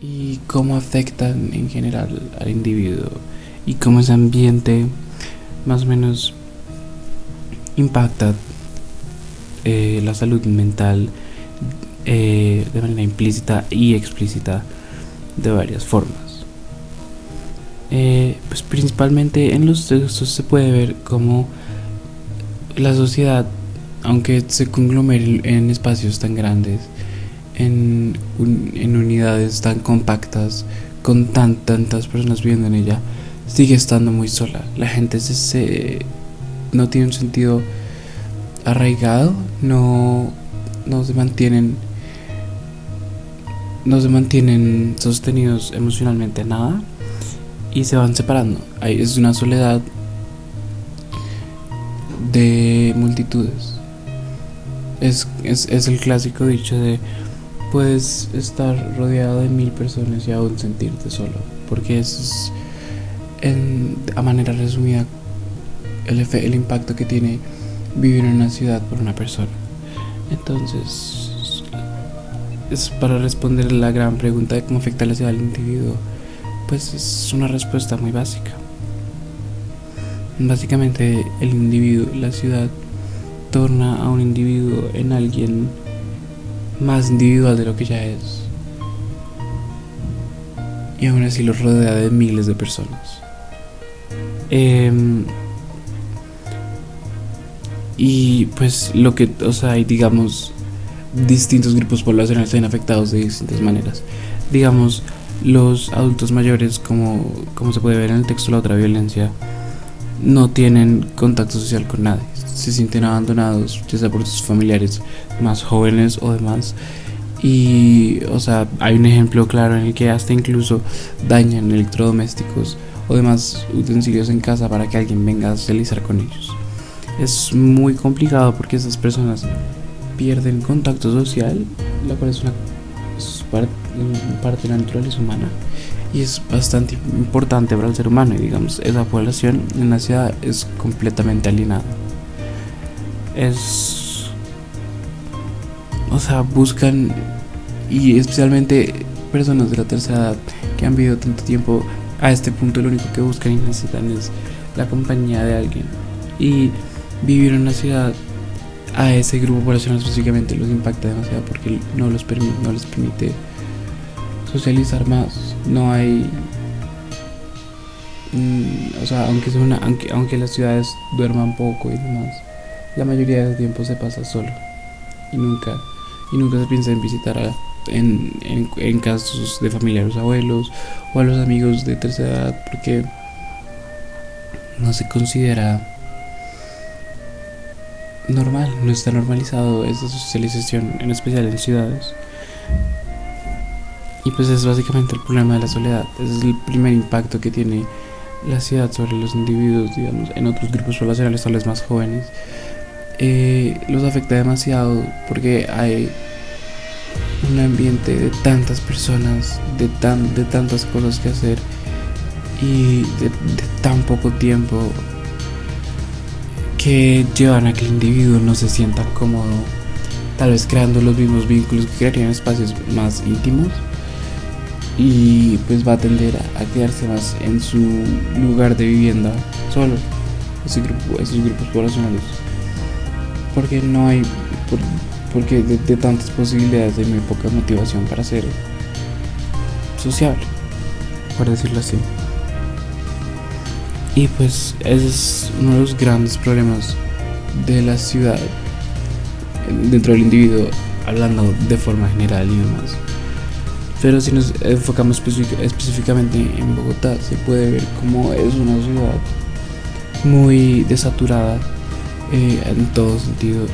y cómo afectan en general al individuo y cómo ese ambiente más o menos impacta la salud mental de manera implícita y explícita de varias formas. Pues principalmente en los textos se puede ver cómo la sociedad, aunque se conglomere en espacios tan grandes, en unidades tan compactas, con tantas personas viviendo en ella, sigue estando muy sola. La gente no tiene un sentido arraigado, no se mantienen sostenidos emocionalmente a nada y se van separando. Es una soledad de multitudes. Es el clásico dicho de puedes estar rodeado de 1000 personas y aún sentirte solo, porque eso es, a manera resumida, el impacto que tiene vivir en una ciudad por una persona. Entonces, es para responder la gran pregunta de cómo afecta la ciudad al individuo, pues es una respuesta muy básica. Básicamente, el individuo, la ciudad, torna a un individuo en alguien más individual de lo que ya es, y aún así lo rodea de miles de personas. Y pues hay, digamos, distintos grupos poblacionales están afectados de distintas maneras. Digamos, los adultos mayores, como se puede ver en el texto La otra violencia, no tienen contacto social con nadie, se sienten abandonados, ya sea por sus familiares más jóvenes o demás. Y, hay un ejemplo claro en el que hasta incluso dañan electrodomésticos o demás utensilios en casa para que alguien venga a socializar con ellos. Es muy complicado porque esas personas pierden contacto social, la cual es parte de la naturaleza humana y es bastante importante para el ser humano. Y digamos, esa población en la ciudad es completamente alienada. Buscan, y especialmente personas de la tercera edad que han vivido tanto tiempo, a este punto lo único que buscan y necesitan es la compañía de alguien. Y vivir en una ciudad a ese grupo poblacional específicamente los impacta demasiado porque no les permite socializar más. No hay aunque las ciudades duerman poco y demás, la mayoría del tiempo se pasa solo y nunca se piensa en visitar en casos de familiares, abuelos o a los amigos de tercera edad, porque no se considera normal, no está normalizado esa socialización, en especial en ciudades. Y pues es básicamente el problema de la soledad. Ese es el primer impacto que tiene la ciudad sobre los individuos, digamos. En otros grupos poblacionales, tal vez más jóvenes, los afecta demasiado porque hay un ambiente de tantas personas, de tantas cosas que hacer y de tan poco tiempo, que llevan a que el individuo no se sienta cómodo, tal vez creando los mismos vínculos que crearían espacios más íntimos, y pues va a tender a quedarse más en su lugar de vivienda solo, esos grupos poblacionales, porque no hay porque de tantas posibilidades hay muy poca motivación para ser sociable, por decirlo así. Y pues ese es uno de los grandes problemas de la ciudad dentro del individuo, hablando de forma general y demás. Pero si nos enfocamos específicamente en Bogotá, se puede ver cómo es una ciudad muy desaturada en todo sentido.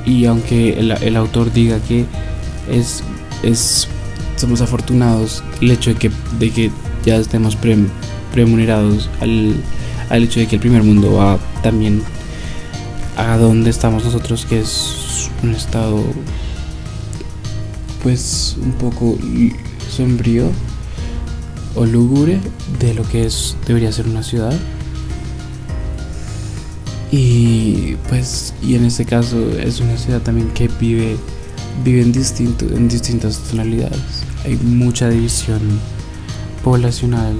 Y aunque el autor diga que somos afortunados, el hecho de que ya estemos premunerados al hecho de que el primer mundo va también a donde estamos nosotros, que es un estado pues un poco sombrío o lúgubre de lo que debería ser una ciudad. Y en este caso es una ciudad también que vive viven en distintas tonalidades. Hay mucha división poblacional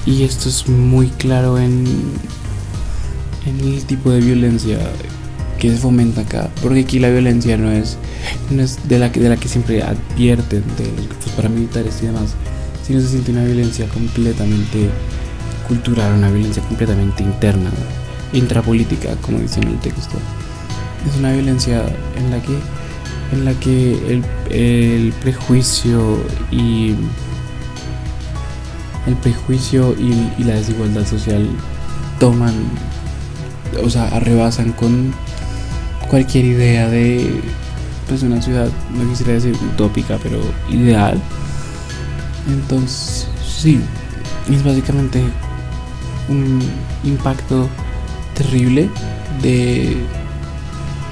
y esto es muy claro en el tipo de violencia que se fomenta acá, porque aquí la violencia no es de la que siempre advierten de los grupos paramilitares y demás, sino se siente una violencia completamente cultural, una violencia completamente interna, intrapolítica, como dice en el texto. Es una violencia en la que el prejuicio y la desigualdad social toman, o sea, arrebasan con cualquier idea de pues una ciudad, no quisiera decir utópica, pero ideal. Entonces, sí, es básicamente un impacto terrible de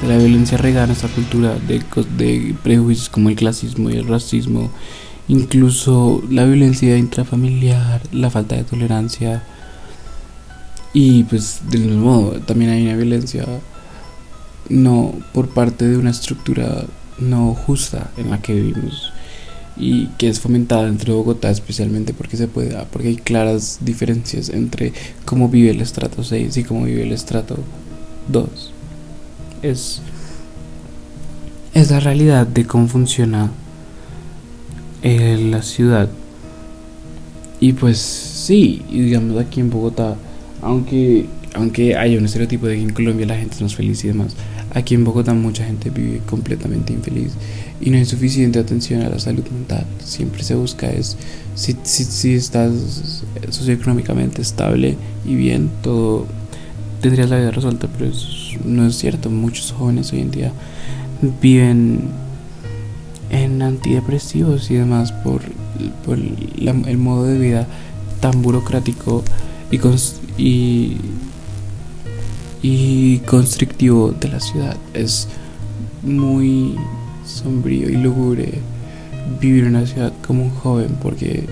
la violencia arraigada en esta cultura, de prejuicios como el clasismo y el racismo, incluso la violencia intrafamiliar, la falta de tolerancia. Y pues del mismo modo también hay una violencia no por parte de una estructura no justa en la que vivimos y que es fomentada dentro de Bogotá, especialmente porque hay claras diferencias entre cómo vive el estrato 6 y cómo vive el estrato 2. Es la realidad de cómo funciona la ciudad. Y pues sí, y digamos aquí en Bogotá, aunque haya un estereotipo de que en Colombia la gente no es feliz y demás, aquí en Bogotá mucha gente vive completamente infeliz y no hay suficiente atención a la salud mental. Siempre se busca si estás socioeconómicamente estable y bien, todo tendrías la vida resuelta, pero eso no es cierto. Muchos jóvenes hoy en día viven en antidepresivos y demás por el modo de vida tan burocrático y constrictivo de la ciudad. Es muy sombrío y lúgubre vivir en una ciudad como un joven, porque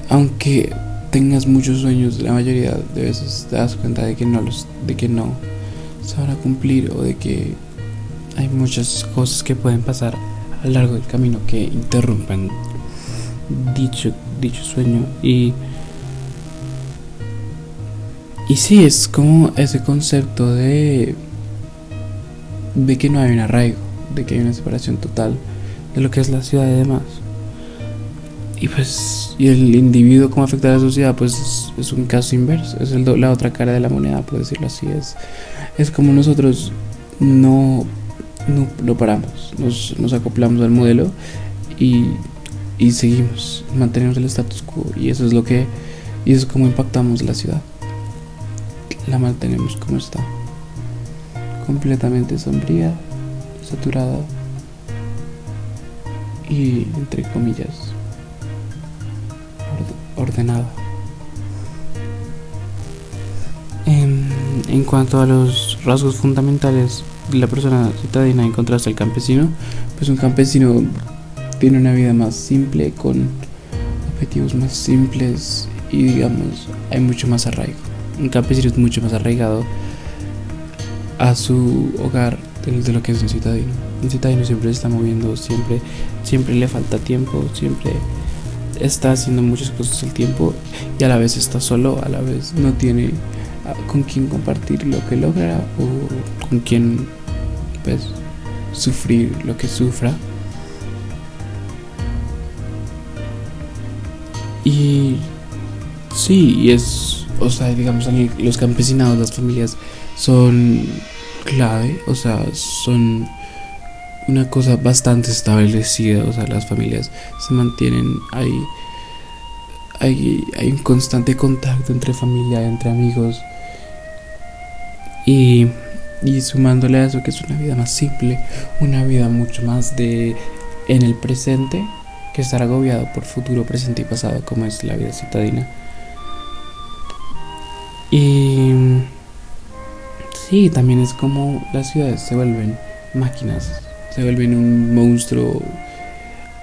aunque tengas muchos sueños, la mayoría de veces te das cuenta de que no se van a cumplir, o de que hay muchas cosas que pueden pasar a lo largo del camino que interrumpen dicho sueño. Y sí, es como ese concepto de que no hay un arraigo, de que hay una separación total de lo que es la ciudad y demás. Y pues, y el individuo como afecta a la sociedad, pues es un caso inverso, es la otra cara de la moneda, por decirlo así. Es como nosotros no paramos, nos acoplamos al modelo y seguimos, mantenemos el status quo, y eso es como impactamos la ciudad. La mantenemos como está, completamente sombría, saturada y, entre comillas, ordenada. En cuanto a los rasgos fundamentales de la persona citadina en contraste al campesino, pues un campesino tiene una vida más simple, con objetivos más simples, y digamos, hay mucho más arraigo. Un campesino es mucho más arraigado a su hogar de lo que es un citadino. Un citadino siempre se está moviendo, siempre le falta tiempo, siempre está haciendo muchas cosas al tiempo, y a la vez está solo, a la vez no tiene con quién compartir lo que logra, o con quién pues sufrir lo que sufra. Y sí, y es, o sea, digamos, los campesinados, las familias son clave, o sea, son una cosa bastante establecida. O sea, las familias se mantienen, hay un constante contacto entre familia, entre amigos, y sumándole a eso, que es una vida más simple, una vida mucho más en el presente, que estar agobiado por futuro, presente y pasado, como es la vida citadina. Y sí, también es como las ciudades se vuelven máquinas, se vuelven un monstruo,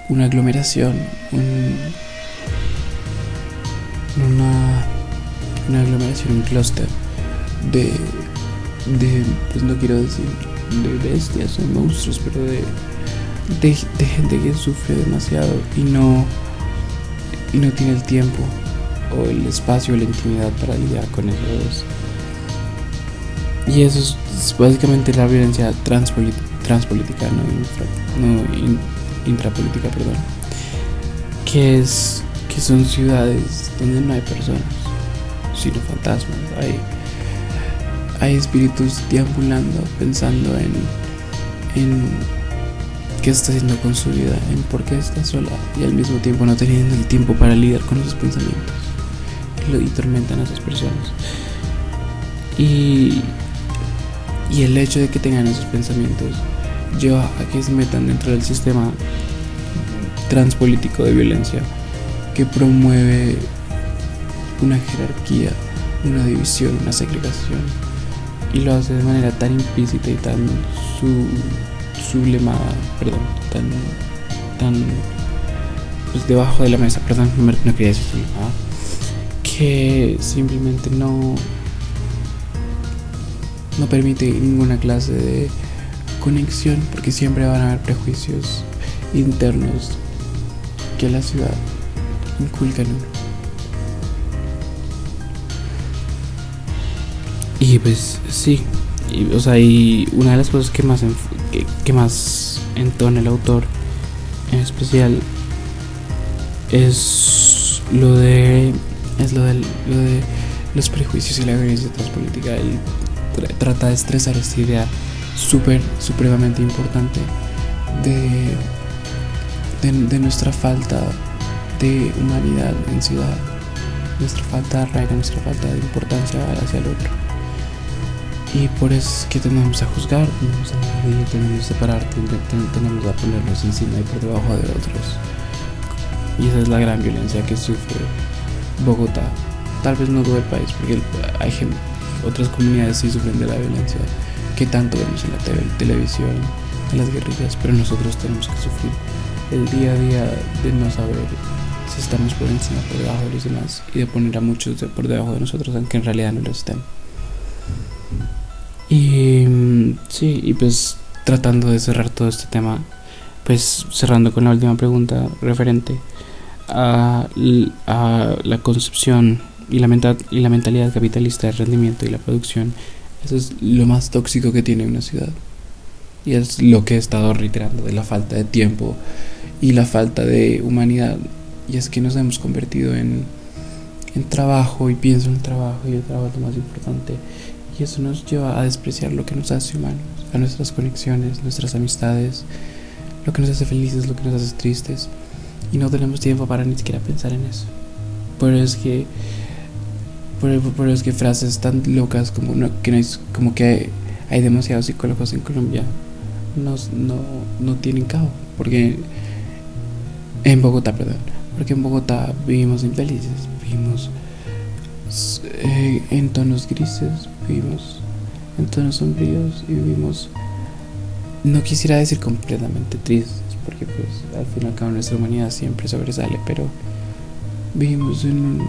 una aglomeración, una aglomeración, un clúster de pues no quiero decir de bestias o de monstruos, pero de gente que sufre demasiado y no tiene el tiempo o el espacio o la intimidad para lidiar con eso. Y eso es básicamente la violencia transpolítica, intrapolítica, perdón. Que son ciudades donde no hay personas, sino fantasmas. Hay espíritus deambulando, pensando en qué está haciendo con su vida, en por qué está sola, y al mismo tiempo no teniendo el tiempo para lidiar con esos pensamientos y tormentan a esas personas. Y el hecho de que tengan esos pensamientos lleva a que se metan dentro del sistema transpolítico de violencia que promueve una jerarquía, una división, una segregación, y lo hace de manera tan implícita y tan sublimada, tan pues debajo de la mesa, no quería decir sublimada, que simplemente no permite ninguna clase de conexión, porque siempre van a haber prejuicios internos que la ciudad inculca en uno. Y pues sí, y una de las cosas que más entona el autor en especial es lo de los prejuicios y la violencia transpolítica. Él trata de estresar esta idea supremamente importante de nuestra falta de humanidad en ciudad, nuestra falta de arraigo, nuestra falta de importancia hacia el otro. Y por eso es que tenemos a juzgar, tenemos a medir, tenemos a separar, tenemos a ponernos encima y por debajo de otros. Y esa es la gran violencia que sufre Bogotá. Tal vez no todo el país, porque hay otras comunidades sí sufren de la violencia que tanto vemos en la televisión, en las guerrillas, pero nosotros tenemos que sufrir el día a día de no saber si estamos por encima, por debajo de los demás, y de poner a muchos por debajo de nosotros, aunque en realidad no lo estén. Y sí, y pues tratando de cerrar todo este tema, pues cerrando con la última pregunta referente a la concepción y la mentalidad capitalista del rendimiento y la producción. Eso es lo más tóxico que tiene una ciudad, y es lo que he estado reiterando de la falta de tiempo y la falta de humanidad. Y es que nos hemos convertido en trabajo, y pienso en el trabajo, y el trabajo es lo más importante, y eso nos lleva a despreciar lo que nos hace humanos, a nuestras conexiones, nuestras amistades, lo que nos hace felices, lo que nos hace tristes, y no tenemos tiempo para ni siquiera pensar en eso. Por eso es que frases tan locas como que hay demasiados psicólogos en Colombia no tienen cabo, porque en Bogotá vivimos infelices, vivimos en tonos grises, vivimos en tonos sombríos, y vivimos, no quisiera decir completamente tristes, porque pues al fin y al cabo nuestra humanidad siempre sobresale, pero vivimos en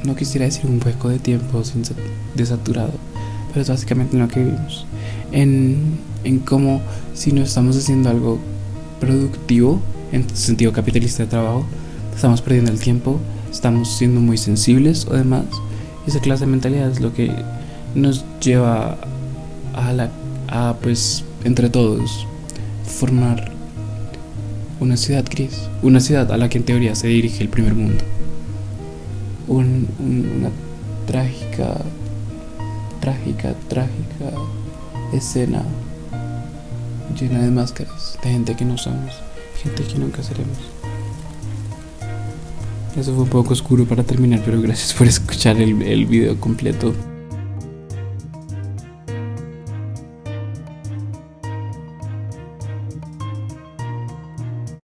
no quisiera decir un hueco de tiempo desaturado, pero es básicamente en lo que vivimos, en cómo, si no estamos haciendo algo productivo en sentido capitalista de trabajo, estamos perdiendo el tiempo, estamos siendo muy sensibles o demás. Y esa clase de mentalidad es lo que nos lleva a pues entre todos formar una ciudad gris, una ciudad a la que en teoría se dirige el primer mundo, una trágica escena llena de máscaras, de gente que no somos, gente que nunca seremos. Eso fue un poco oscuro para terminar, pero gracias por escuchar el video completo.